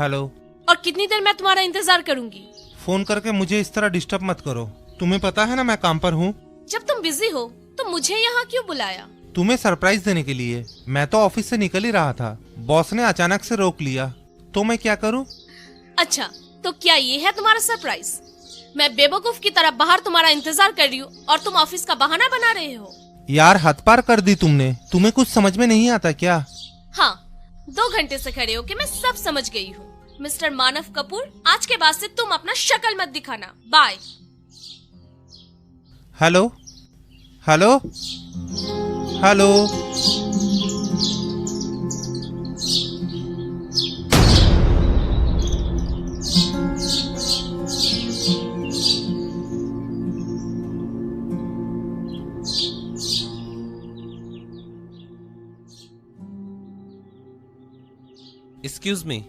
Hello. और कितनी देर मैं तुम्हारा इंतजार करूंगी? फोन करके मुझे इस तरह डिस्टर्ब मत करो। तुम्हें पता है ना मैं काम पर हूँ। जब तुम बिजी हो तो मुझे यहाँ क्यों बुलाया? तुम्हें सरप्राइज देने के लिए। मैं तो ऑफिस से निकल ही रहा था, बॉस ने अचानक से रोक लिया, तो मैं क्या करूँ? अच्छा, तो क्या ये है तुम्हारा सरप्राइज? मैं बेवकूफ की तरह बाहर तुम्हारा इंतजार कर रही हूँ और तुम ऑफिस का बहाना बना रहे हो। यार हद पार कर दी तुमने। तुम्हें कुछ समझ में नहीं आता क्या? हाँ, 2 घंटे से खड़े हो के मैं सब समझ गई हूँ। मिस्टर मानव कपूर, आज के बाद से तुम अपना शक्ल मत दिखाना। Bye. Hello hello hello. Excuse me.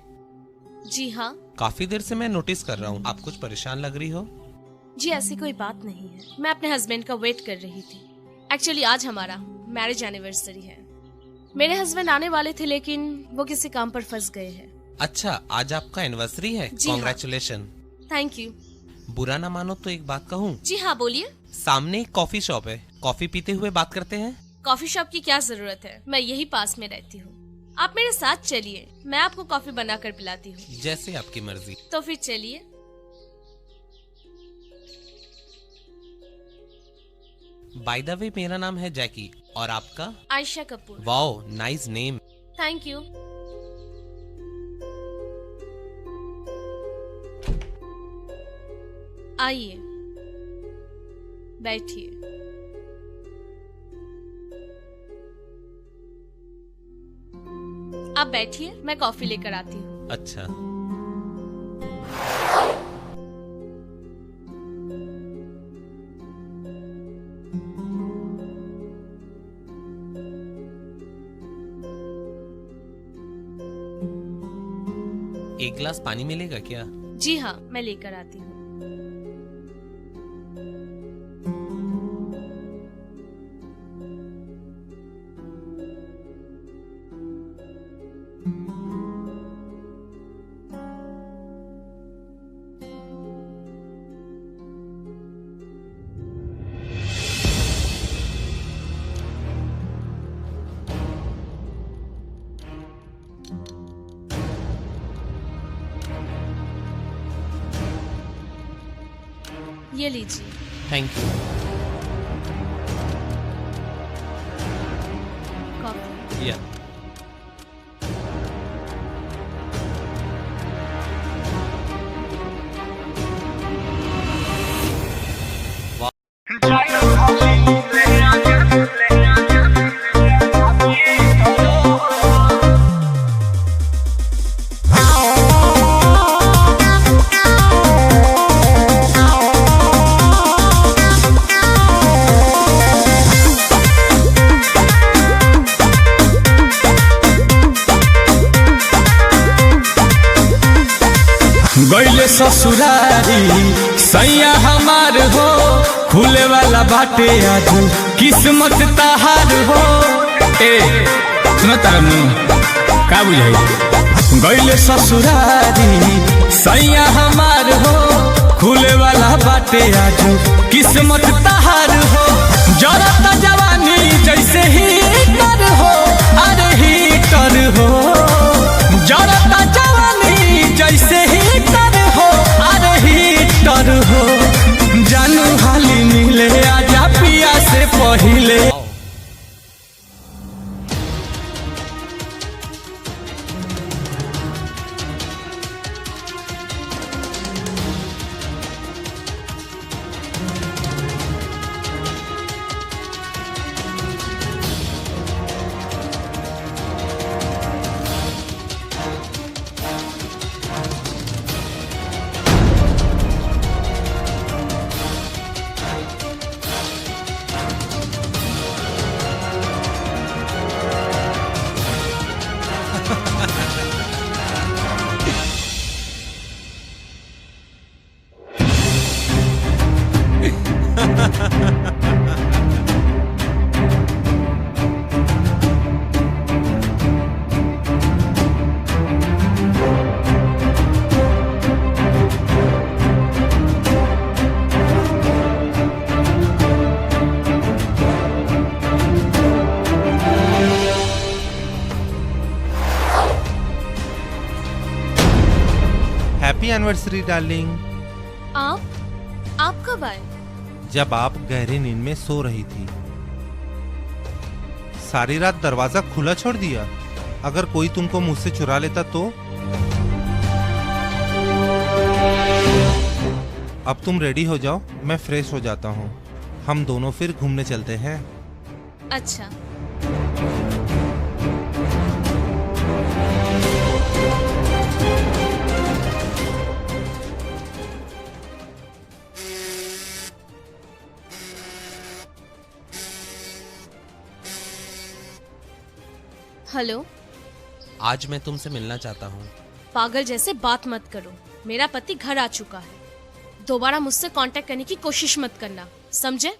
जी हाँ। काफी देर से मैं नोटिस कर रहा हूँ, आप कुछ परेशान लग रही हो। जी ऐसी कोई बात नहीं है, मैं अपने हस्बैंड का वेट कर रही थी। एक्चुअली आज हमारा मैरिज एनिवर्सरी है। मेरे हस्बैंड आने वाले थे लेकिन वो किसी काम पर फंस गए हैं। अच्छा, आज आपका एनिवर्सरी है? जी हाँ। कॉन्ग्रेचुलेशन। Thank you. बुरा ना मानो तो एक बात कहूँ? जी हाँ, बोलिए। सामने एक कॉफी शॉप है, कॉफी पीते हुए बात करते हैं। कॉफी शॉप की क्या जरूरत है, मैं यही पास में रहती हूँ। आप मेरे साथ चलिए, मैं आपको कॉफी बनाकर पिलाती हूँ। जैसे आपकी मर्जी। तो फिर चलिए। बाय द वे, मेरा नाम है जैकी और आपका? Ayesha Kapoor. Wow, nice name. Thank you. आइए, बैठिए। आप बैठिए, मैं कॉफी लेकर आती हूँ। अच्छा। एक गिलास पानी मिलेगा क्या? जी हाँ, मैं लेकर आती हूँ। ये लीजिए। Thank you. कॉफी। या गईले ससुरारी सैया हमार हो, खुले वाला बाटे आज किस्मत तहार हो। ए सुनो तारनु का बुझाई? गईले ससुरारी सैया हमार हो, खुले वाला बाटे आज किस्मत तहार हो। जरता जवानी जैसे हीटर हो, अरे हीटर हो। जरता जवानी जैसे हीटर हो, अरे हीटर हो। जानू हाली मिले आजा पिया से पहिले। Anniversary darling. आप कब आए? जब आप गहरी नींद में सो रही थी। सारी रात दरवाजा खुला छोड़ दिया। अगर कोई तुमको मुझसे चुरा लेता तो? अब तुम रेडी हो जाओ, मैं फ्रेश हो जाता हूँ। हम दोनों फिर घूमने चलते हैं। अच्छा। हेलो। आज मैं तुमसे मिलना चाहता हूँ। पागल जैसे बात मत करो। मेरा पति घर आ चुका है। दोबारा मुझसे कांटेक्ट करने की कोशिश मत करना, समझे?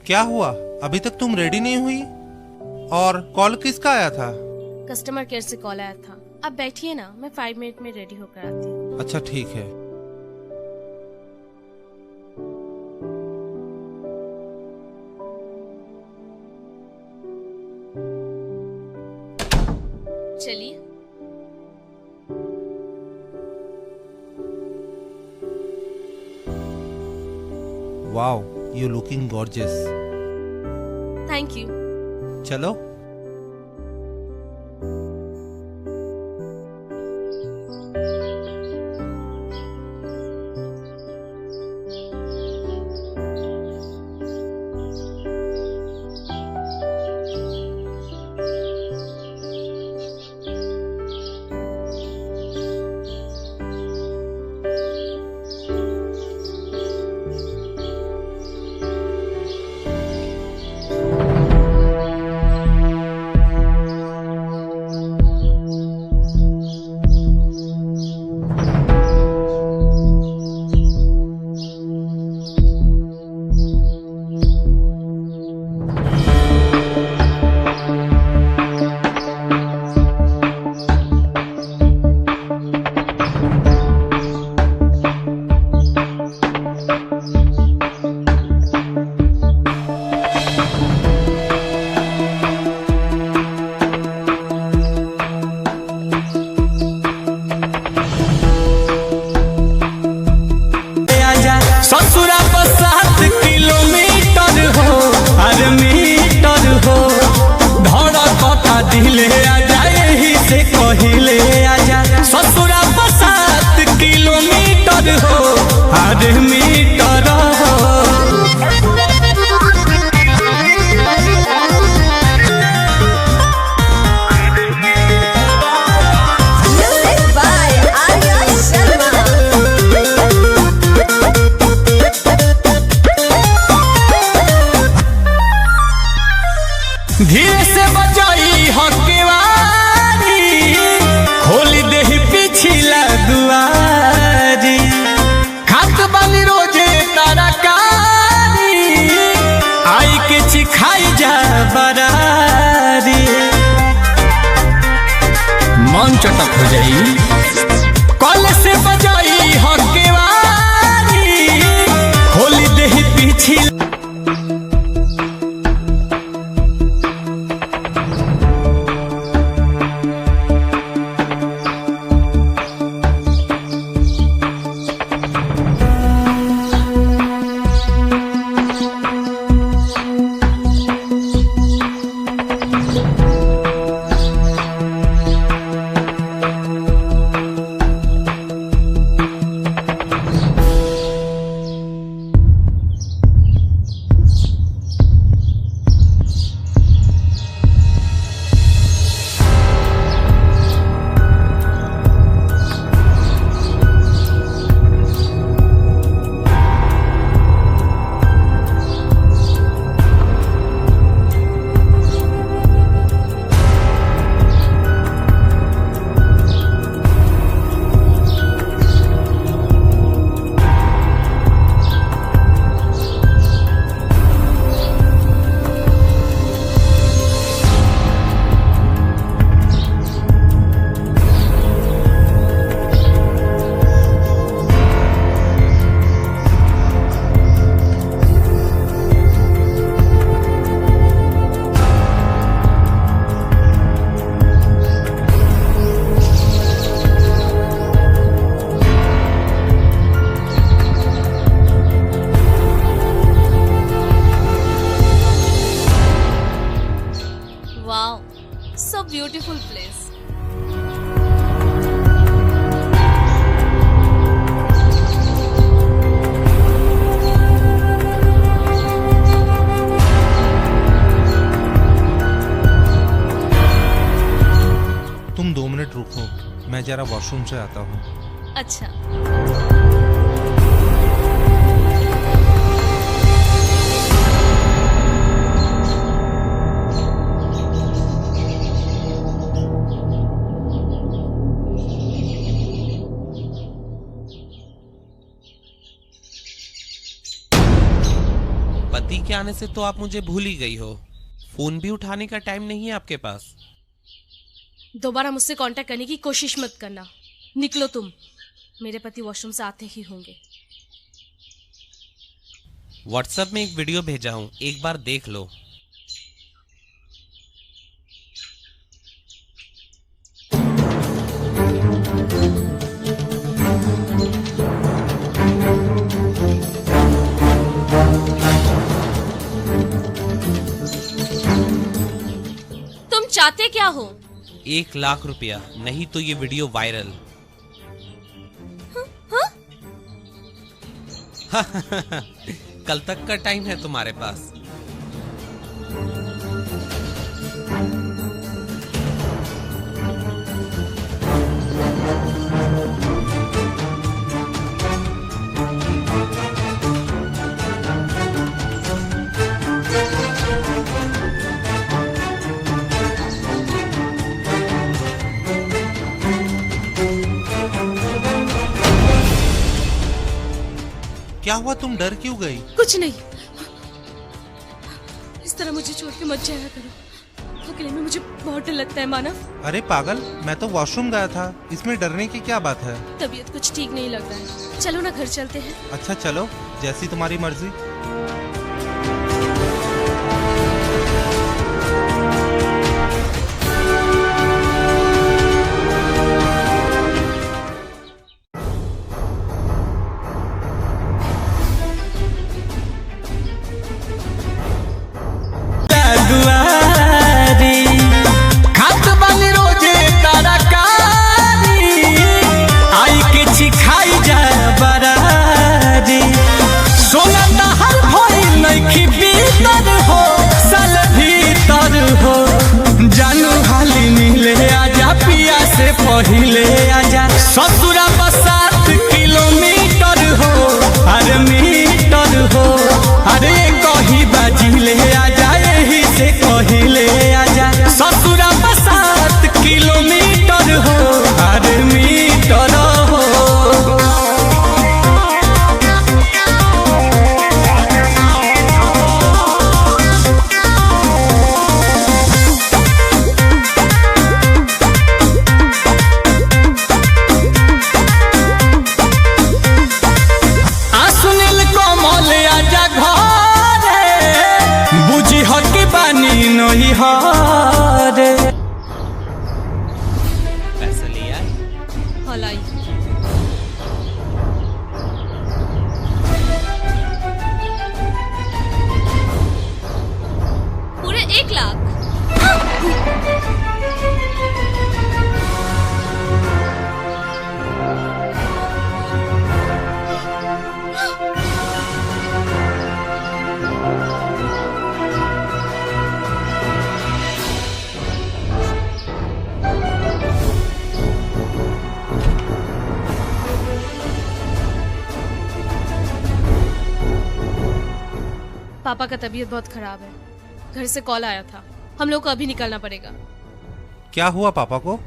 क्या हुआ? अभी तक तुम रेडी नहीं हुई? और कॉल किसका आया था? कस्टमर केयर से कॉल आया था। अब बैठिए ना, मैं 5 मिनट में रेडी होकर आती हूँ। अच्छा ठीक है। चलिए। Wow, you looking gorgeous. Thank you. चलो। दिले आजा यही से कहिले आजा ससुरा 7 किलोमीटर हो हर मीटर हो। धीरे से बजाई हकेवारी खोली देही पिछला दुआरी खात बानी रोजे तरकारी आई के चिखाई जा बरारी मन चटक हो जाई कल से बजाई हकेवारी खोली देही पिछला। तुम 2 मिनट रुको, मैं जरा वॉशरूम से आता हूँ। अच्छा। पति के आने से तो आप मुझे भूल ही गई हो। फोन भी उठाने का टाइम नहीं है आपके पास। दोबारा मुझसे कांटेक्ट करने की कोशिश मत करना। निकलो तुम, मेरे पति वॉशरूम से आते ही होंगे। व्हाट्सएप में एक वीडियो भेजा हूं, एक बार देख लो। तुम चाहते क्या हो? 1 लाख रुपया, नहीं तो ये वीडियो वायरल। कल तक का टाइम है तुम्हारे पास। क्या हुआ, तुम डर क्यों गई? कुछ नहीं, इस तरह मुझे छोड़ के मत जाया करो। अकेले में मुझे बहुत डर लगता है मानव। अरे पागल, मैं तो वॉशरूम गया था, इसमें डरने की क्या बात है? तबीयत कुछ ठीक नहीं लग रहा है, चलो ना घर चलते हैं। अच्छा चलो, जैसी तुम्हारी मर्जी। दुआरी खात बन रोजे तरकारी, आई के चिखाई जा बरारी। सोना तहर भइल नइखी भीतर हो, साल भीतर हो। जानू हाली मिले आजा, पिया से पहिले आजा। ससुरा बस 7 किलोमीटर हो, अरे मीटर हो। अरे कही बाजिले आजा, यही से कहिले आजा। ससुरा 7 किलोमीटर हो, अरे मीटर हो। सुनील कोमल आजा घरे, बुझी हकी बानी नही हरे। पैसा लिया? हलाई पूरे 1 लाख। पापा का तबीयत बहुत खराब है, घर से कॉल आया था, हम लोग को अभी निकलना पड़ेगा। क्या हुआ पापा को?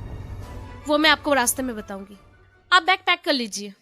वो मैं आपको रास्ते में बताऊंगी, आप बैग पैक कर लीजिए।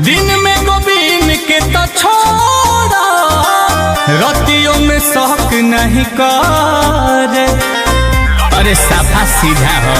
दिन में गोविंद के तो छोड़ा, रतियों में शौक नहीं करे। अरे साफा सीधा हो।